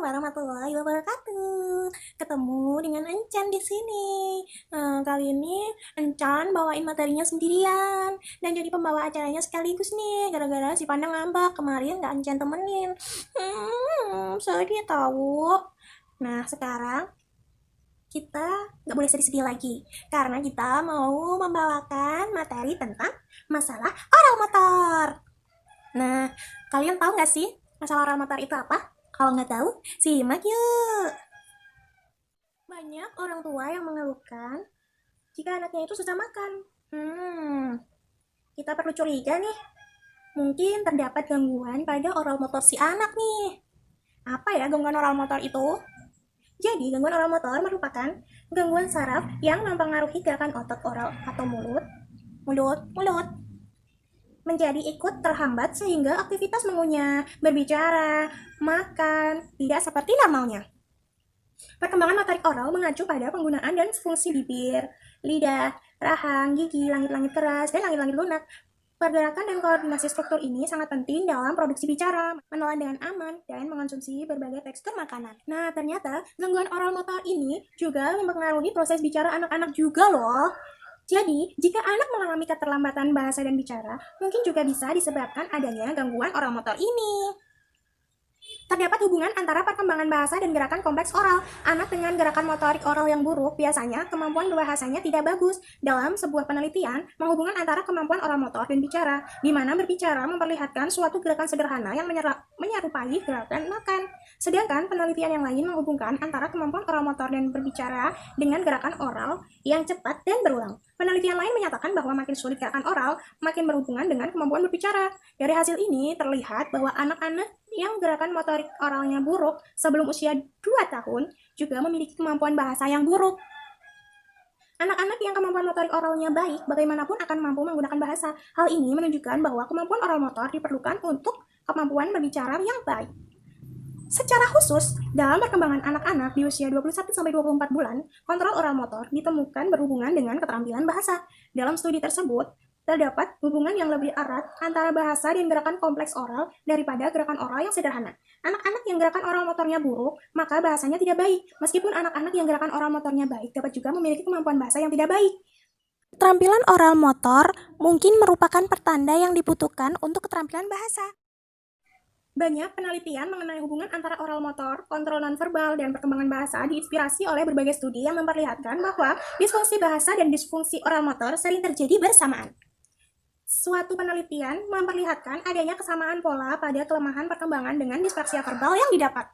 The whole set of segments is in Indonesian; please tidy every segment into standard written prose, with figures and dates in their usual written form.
warahmatullahi wabarakatuh. Ketemu dengan Encan di sini. Kali ini Encan bawain materinya sendirian dan jadi pembawa acaranya sekaligus nih. Gara-gara si Pandang ngambek kemarin nggak Encan temenin. Sedih tahu. Nah sekarang kita nggak boleh sedih-sedih lagi karena kita mau membawakan materi tentang masalah oral motor. Nah, kalian tahu nggak sih masalah oral motor itu apa? Kalau nggak tahu, simak yuk. Banyak orang tua yang mengeluhkan jika anaknya itu susah makan. Kita perlu curiga nih. Mungkin terdapat gangguan pada oral motor si anak nih. Apa ya gangguan oral motor itu? Jadi, gangguan oral motor merupakan gangguan saraf yang mempengaruhi gerakan otot oral atau mulut menjadi ikut terhambat sehingga aktivitas mengunyah, berbicara, makan tidak seperti normalnya. Perkembangan motorik oral mengacu pada penggunaan dan fungsi bibir, lidah, rahang, gigi, langit-langit keras, dan langit-langit lunak. Pergerakan dan koordinasi struktur ini sangat penting dalam produksi bicara, menelan dengan aman, dan mengonsumsi berbagai tekstur makanan. Nah, ternyata gangguan oral motor ini juga mempengaruhi proses bicara anak-anak juga loh. Jadi, jika anak mengalami keterlambatan bahasa dan bicara, mungkin juga bisa disebabkan adanya gangguan oral motor ini. Terdapat hubungan antara perkembangan bahasa dan gerakan kompleks oral. Anak dengan gerakan motorik oral yang buruk biasanya kemampuan berbahasanya tidak bagus. Dalam sebuah penelitian, menghubungkan antara kemampuan oral motor dan bicara, di mana berbicara memperlihatkan suatu gerakan sederhana yang menyerupai gerakan makan. Sedangkan penelitian yang lain menghubungkan antara kemampuan oral motor dan berbicara dengan gerakan oral yang cepat dan berulang. Penelitian lain menyatakan bahwa makin sulit gerakan oral, makin berhubungan dengan kemampuan berbicara. Dari hasil ini terlihat bahwa anak-anak yang gerakan motorik oralnya buruk sebelum usia 2 tahun juga memiliki kemampuan bahasa yang buruk. Anak-anak yang kemampuan motorik oralnya baik bagaimanapun akan mampu menggunakan bahasa. Hal ini menunjukkan bahwa kemampuan oral motor diperlukan untuk kemampuan berbicara yang baik. Secara khusus, dalam perkembangan anak-anak di usia 21-24 bulan, kontrol oral motor ditemukan berhubungan dengan keterampilan bahasa. Dalam studi tersebut, terdapat hubungan yang lebih erat antara bahasa dan gerakan kompleks oral daripada gerakan oral yang sederhana. Anak-anak yang gerakan oral motornya buruk, maka bahasanya tidak baik. Meskipun anak-anak yang gerakan oral motornya baik dapat juga memiliki kemampuan bahasa yang tidak baik. Keterampilan oral motor mungkin merupakan pertanda yang dibutuhkan untuk keterampilan bahasa. Banyak penelitian mengenai hubungan antara oral motor, kontrol nonverbal, dan perkembangan bahasa diinspirasi oleh berbagai studi yang memperlihatkan bahwa disfungsi bahasa dan disfungsi oral motor sering terjadi bersamaan. Suatu penelitian memperlihatkan adanya kesamaan pola pada kelemahan perkembangan dengan dispersia verbal yang didapat.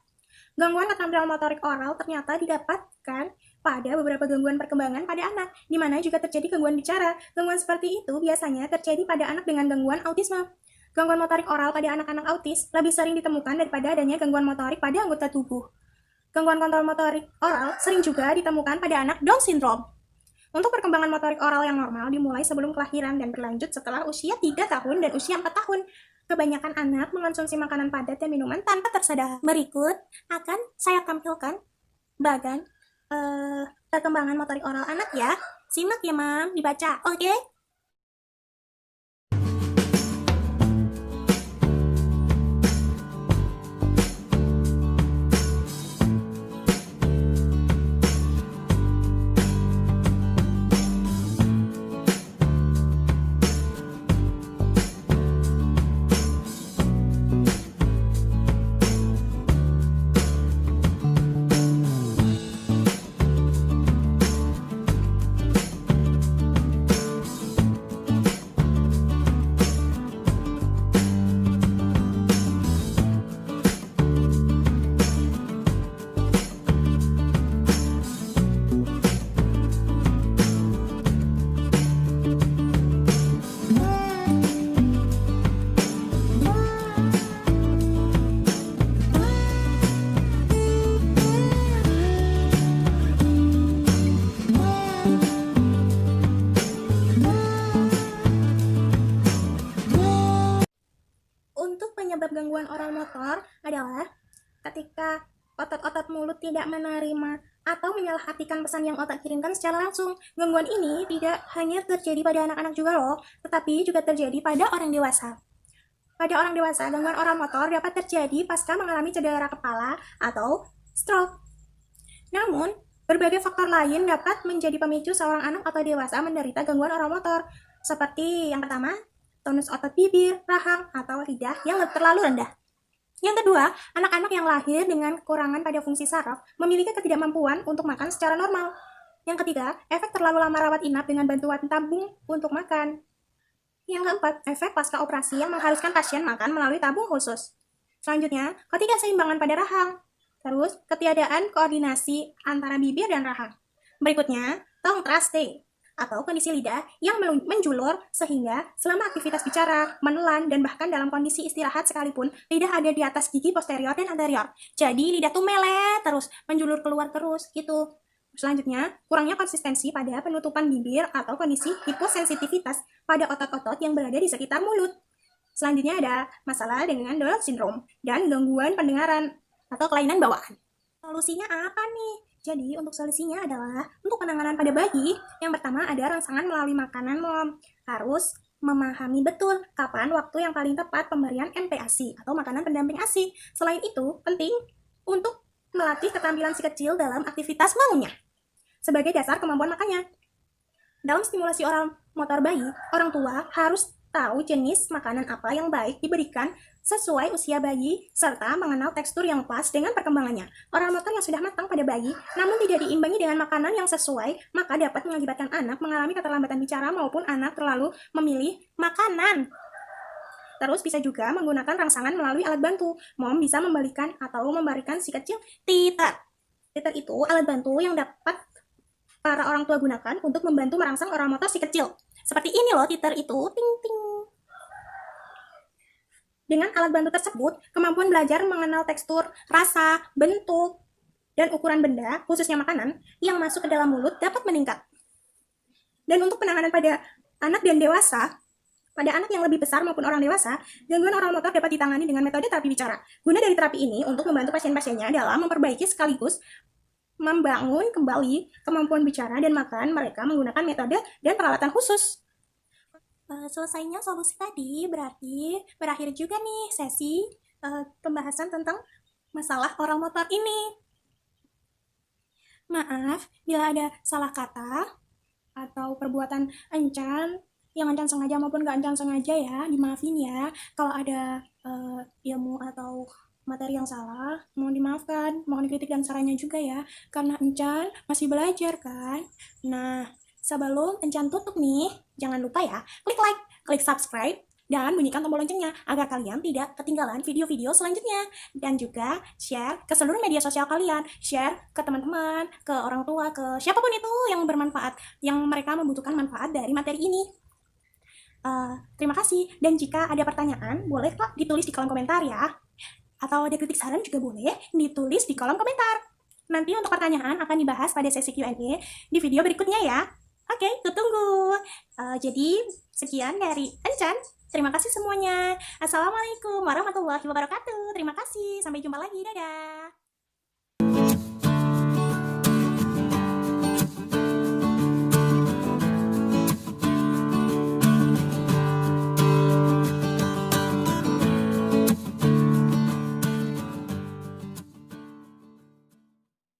Gangguan keterampilan motorik oral ternyata didapatkan pada beberapa gangguan perkembangan pada anak, di mana juga terjadi gangguan bicara. Gangguan seperti itu biasanya terjadi pada anak dengan gangguan autisme. Gangguan motorik oral pada anak-anak autis lebih sering ditemukan daripada adanya gangguan motorik pada anggota tubuh. Gangguan kontrol motorik oral sering juga ditemukan pada anak Down syndrome. Untuk perkembangan motorik oral yang normal dimulai sebelum kelahiran dan berlanjut setelah usia 3 tahun dan usia 4 tahun. Kebanyakan anak mengonsumsi makanan padat dan minuman tanpa tersadar. Berikut akan saya tampilkan bagan perkembangan motorik oral anak ya. Simak ya, Mam, dibaca. Oke? Penyebab gangguan oral motor adalah ketika otot-otot mulut tidak menerima atau menyalahartikan pesan yang otak kirimkan secara langsung. Gangguan ini tidak hanya terjadi pada anak-anak juga loh, tetapi juga terjadi pada orang dewasa. Pada orang dewasa, gangguan oral motor dapat terjadi pasca mengalami cedera kepala atau stroke. Namun, berbagai faktor lain dapat menjadi pemicu seorang anak atau dewasa menderita gangguan oral motor, seperti yang pertama, tonus otot bibir, rahang, atau lidah yang terlalu rendah. Yang kedua, anak-anak yang lahir dengan kekurangan pada fungsi saraf memiliki ketidakmampuan untuk makan secara normal. Yang ketiga, efek terlalu lama rawat inap dengan bantuan tabung untuk makan. Yang keempat, efek pasca operasi yang mengharuskan pasien makan melalui tabung khusus. Selanjutnya, ketidakseimbangan pada rahang. Terus, ketiadaan koordinasi antara bibir dan rahang. Berikutnya, tongue thrusting atau kondisi lidah yang menjulur sehingga selama aktivitas bicara, menelan, dan bahkan dalam kondisi istirahat sekalipun, lidah ada di atas gigi posterior dan anterior. Jadi, lidah tuh melet terus, menjulur keluar terus, gitu. Selanjutnya, kurangnya konsistensi pada penutupan bibir atau kondisi hiposensitivitas pada otot-otot yang berada di sekitar mulut. Selanjutnya ada masalah dengan Down syndrome dan gangguan pendengaran atau kelainan bawaan. Solusinya apa nih? Jadi untuk solusinya adalah untuk penanganan pada bayi, yang pertama ada rangsangan melalui makanan harus memahami betul kapan waktu yang paling tepat pemberian MPASI atau makanan pendamping ASI. Selain itu, penting untuk melatih keterampilan si kecil dalam aktivitas maunya sebagai dasar kemampuan makannya. Dalam stimulasi oral motor bayi, orang tua harus tahu jenis makanan apa yang baik diberikan sesuai usia bayi, serta mengenal tekstur yang pas dengan perkembangannya. Oral motor yang sudah matang pada bayi, namun tidak diimbangi dengan makanan yang sesuai, maka dapat mengakibatkan anak mengalami keterlambatan bicara maupun anak terlalu memilih makanan. Terus bisa juga menggunakan rangsangan melalui alat bantu. Mom bisa memberikan si kecil titer. Titer itu alat bantu yang dapat para orang tua gunakan untuk membantu merangsang oral motor si kecil. Seperti ini loh titer itu, ting ting. Dengan alat bantu tersebut, kemampuan belajar mengenal tekstur, rasa, bentuk, dan ukuran benda, khususnya makanan, yang masuk ke dalam mulut dapat meningkat. Dan untuk penanganan pada anak dan dewasa, pada anak yang lebih besar maupun orang dewasa, gangguan oral motor dapat ditangani dengan metode terapi bicara. Guna dari terapi ini untuk membantu pasien-pasiennya dalam memperbaiki sekaligus membangun kembali kemampuan bicara dan makan mereka menggunakan metode dan peralatan khusus. Selesainya solusi tadi berarti berakhir juga nih sesi pembahasan tentang masalah oral motor ini. Maaf bila ada salah kata atau perbuatan encan yang encan sengaja maupun gak encan sengaja ya, dimaafin ya. Kalau ada ilmu atau materi yang salah, mohon dimaafkan, mohon kritik dan sarannya juga ya, karena encan masih belajar kan. Nah, sebelum encan tutup nih, jangan lupa ya, klik like, klik subscribe, dan bunyikan tombol loncengnya agar kalian tidak ketinggalan video-video selanjutnya. Dan juga share ke seluruh media sosial kalian, share ke teman-teman, ke orang tua, ke siapapun itu yang bermanfaat, yang mereka membutuhkan manfaat dari materi ini. Terima kasih, dan jika ada pertanyaan, boleh kok ditulis di kolom komentar ya. Atau ada kritik saran juga boleh ditulis di kolom komentar. Nanti untuk pertanyaan akan dibahas pada sesi Q&A di video berikutnya ya. Oke, tunggu. Jadi, sekian dari Encan. Terima kasih semuanya. Assalamualaikum warahmatullahi wabarakatuh. Terima kasih. Sampai jumpa lagi. Dadah.